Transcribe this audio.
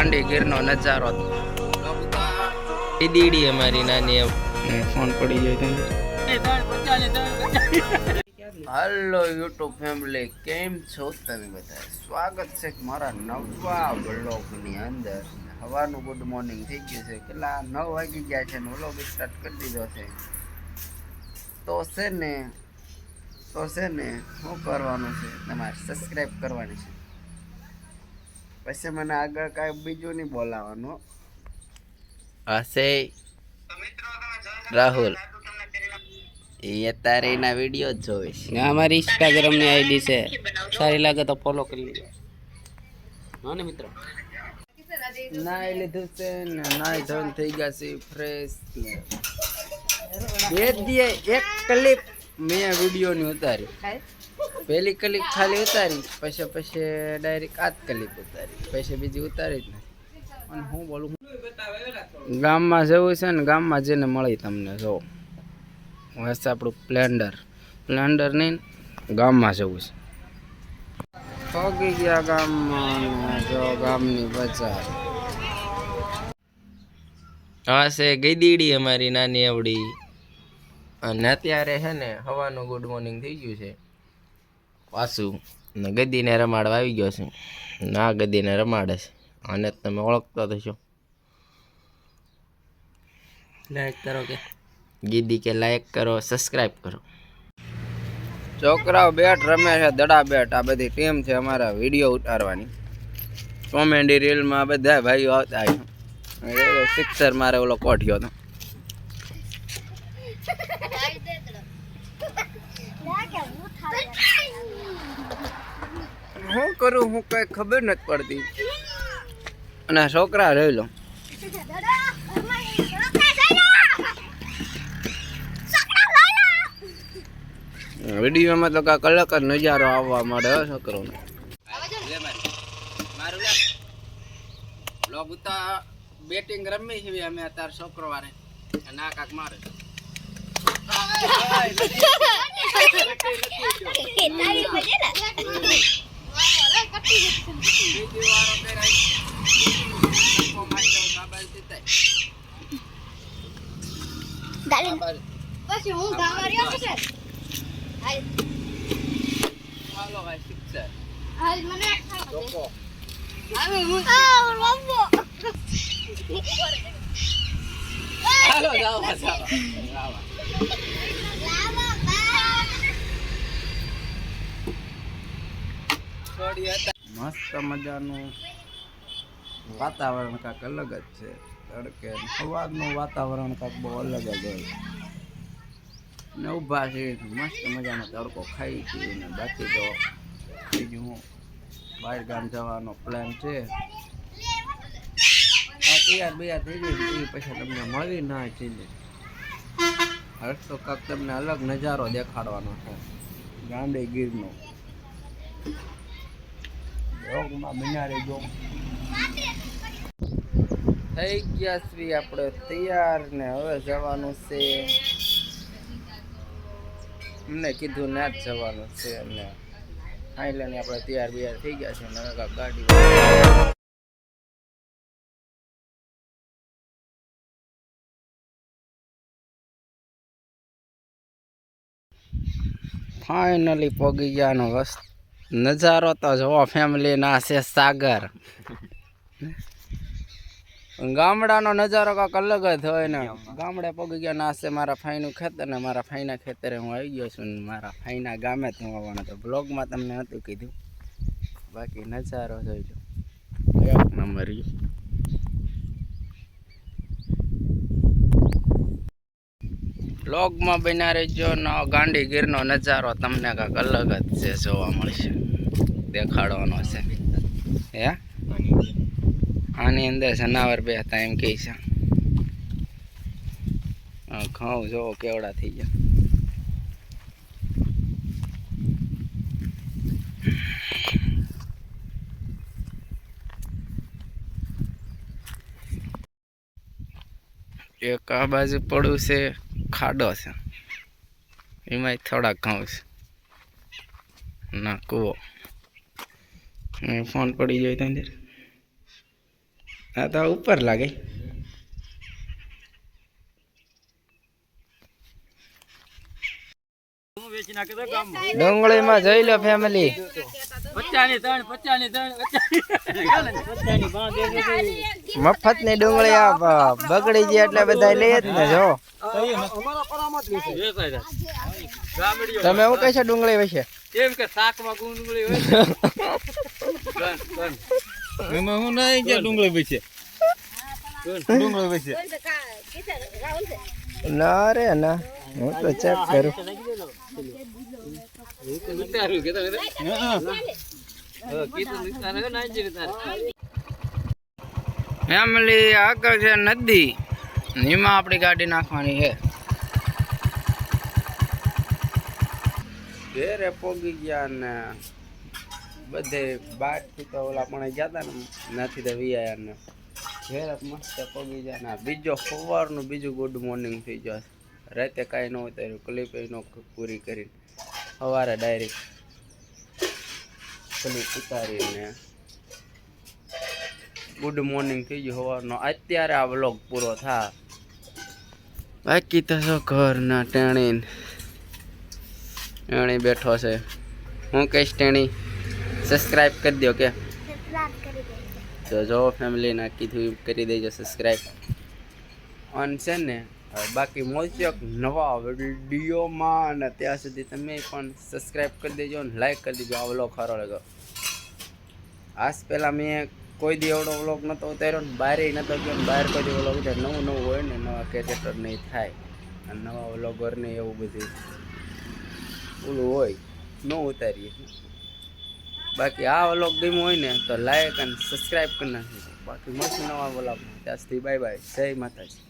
ગાંડી ગીરનો નજારો દીદી અમારી નાની ફોન પડી જાય. હાલો યુટ્યુબ ફેમિલી, કેમ છો તમે બધા? સ્વાગત છે મારા નવા બ્લોગની અંદર. સવારનું ગુડ મોર્નિંગ થઈ ગયું છે. કેટલા 9 વાગી ગયા છે ને વ્લોગ સ્ટાર્ટ કરી દીધો છે. તો છે ને શું કરવાનું છે, તમારે સબસ્ક્રાઈબ કરવાની છે. પછી મને આગળ કાંઈ બીજું નહીં બોલાવાનું. હશે રાહુલ એ અત્યારે એના વિડીયો જ જોઈશ. અમારી ઇન્સ્ટાગ્રામ ની આઈડી છે, સારી લાગે તો ફોલો કરી લેજો. હા ને મિત્રો, નાઈ લીધું છે ને, નાઈ ધોઈને થઈ ગયા છે ફ્રેશ. બે દીએ એક ક્લિપ મેં વિડીયોની ઉતારી. પહેલી ક્લિપ ખાલી ઉતારી, પછી ડાયરેક્ટ આ ક્લિપ ઉતારી, પછી બીજી ઉતારી જ નથી. અને હું બોલું, ગામમાં જવું છે ને, ગામમાં જઈને મળી તમને. જો હશે આપણું પ્લેન્ડર નહીં, ગામમાં જવું છે. પગી ગયા ગામમાં, જો ગામની બજાર. હા છે ગઈદીડી અમારી નાની આવડી. અને અત્યારે છે ને સવારનું ગુડ મોર્નિંગ થઈ ગયું છે પાછું. ને ગદીને રમાડવા આવી ગયો છે. ના ગદીને રમાડે છે. અને તમે ઓળખતા થશો. લાઈક કરો કે ગીદી કે લાઈક કરો, સબસ્ક્રાઈબ કરો. છોકરાઓ બેટ રમે છે, દડા બેટ. આ બધી ટીમ છે અમારા વિડીયો ઉતારવાની. કોમેડી રીલમાં બધા ભાઈઓ આવતા છે. સિક્સર મારે ઓલો કોઠ્યો હતો. શું કરું હું કઈ ખબર નથી પડતી. અને છોકરા રહી લો, વિડીયોમાં તો કાંઈક અલગ જ નજારો આવવા મળે છોકરોને. લોગ ઉતા બેટિંગ રમી છે અમે અત્યારે છોકરો વારે ના કાક મારે. પછી હું ગામમાં છે. હાલો ભાઈ સિક્સર. હાલ મને ચોકો. હાલો હાલો જાઓ જાઓ. મસ્ત મજાનું વાતાવરણ કાંઈક અલગ જ છે. તડકે સવારનું વાતાવરણ કાંઈક બહુ અલગ જ હોય. ને ઊભા છે મસ્ત મજાનો તડકો ખાઈ પીને. બાકી તો બીજું હું બહાર ગામ જવાનો પ્લાન છે. તૈયાર બૈયાર થઈ ગઈ પછી તમને મળી ના ચીલે હર્ષ તો કાંક તમને અલગ નજારો દેખાડવાનો છે ગાંડી ગીરનો. બ્લોગમાં બન્યા રહેજો. થઈ ગયા શ્રી આપણે તૈયાર ને હવે જવાનું છે. અમને કીધું ના જ જવાનું છે. અને ફાઇનલી આપણે તૈયાર બૈયાર થઈ ગયા છે. હવે કાંક ગાડી ફાઇનલી પહોંચી ગયાનો નજારો તો જોવો ફેમિલી ના છે સાગર. ગામડાનો નજારો કાંક અલગ જ હોય ને. ગામડે પહોંચી ગયા ના છે મારા ફાઈનું ખેતર ને મારા ફાઈના ખેતરે હું આવી ગયો છું. ને મારા ફાઈના ગામે જ હું આવવાનો હતો. બ્લોગમાં તમને નહોતું કીધું, બાકી નજારો જોઈ લો એક નંબર. બ્લોગમાં બન્યા રહેજો. ગાંડી ગીરનો નજારો તમને કાંઈક અલગ જ છે, જોવા મળશે, દેખાડવાનો છે. હે આની અંદર જનાવર બે હતા એમ કહે છે. ઘઉં જોવો કેવડા થઈ ગયા. એક આ બાજુ પડું છે, ખાડો છે, એમાં થોડાક ઘઉં છે. ના કૂવો ફોન પડી જાય તો અંદર. આ તો ઉપર લાગે. ડુંગળીમાં જોઈ લો ફેમિલી. મફત ની ડુંગળી આ બગડી ગઈ એટલે બધા લે જ ને. જો તમે એવું કહેશો ડુંગળી વિશે? કેમ કે શાકમાં ડુંગળી હોય એમાં હું નહીં કે ડુંગળી વિશે ડુંગળી વિશે ના રે ના, હું તો ચેક કરું. ફેમિલી આગળ છે નદી, એમાં આપણી ગાડી નાખવાની છે. ઘેરે પોગી ગયા ને બધે બહારથી તો ઓલા પણ ગયા હતા ને, નથી તો વિયા ને ઘેરે મસ્ત પોગી ગયા ને. બીજો સવારનું બીજું ગુડ મોર્નિંગ થઈ જશે. રાતે કાંઈ ન ઉતાર્યું, ક્લિપ એનો પૂરી કરીને સવારે ડાયરેક્ટ ક્લિપ ઉતારીને ગુડ મોર્નિંગ થઈ ગયું સવારનો. અત્યારે આ વ્લોગ પૂરો થાય. બાકી તો શું ઘરના ટેણી બેઠો છે. હું કહીશ ટેણી સબસ્ક્રાઈબ કરી દો કે તો જો ફેમિલી ના કીધું કરી દેજો સબસ્ક્રાઈબ. અને છે ને બાકી મળશે નવા વિડીયોમાં, અને ત્યાં સુધી તમે પણ સબસ્ક્રાઈબ કરી દેજો અને લાઈક કરી દેજો. આ વ્લોગ સારો લાગ્યો. આજ પહેલાં મેં કોઈ દી એવડો વ્લોગ નહોતો ઉતાર્યો ને, બહારે નહોતો ગયો ને. બહાર કોઈ દી વ્લોગ ઉતાર નવું હોય ને, નવા કેરેક્ટર નહીં થાય અને નવા વ્લોગર ને એવું બધું ઓલું હોય ન ઉતારીએ. બાકી આ વ્લોગ ગમ્યો હોય ને તો લાઈક અને સબસ્ક્રાઈબ કરી નાખજો. બાકી મળશે નવા વ્લોગ. ત્યાં સુધી બાય બાય. જય માતાજી.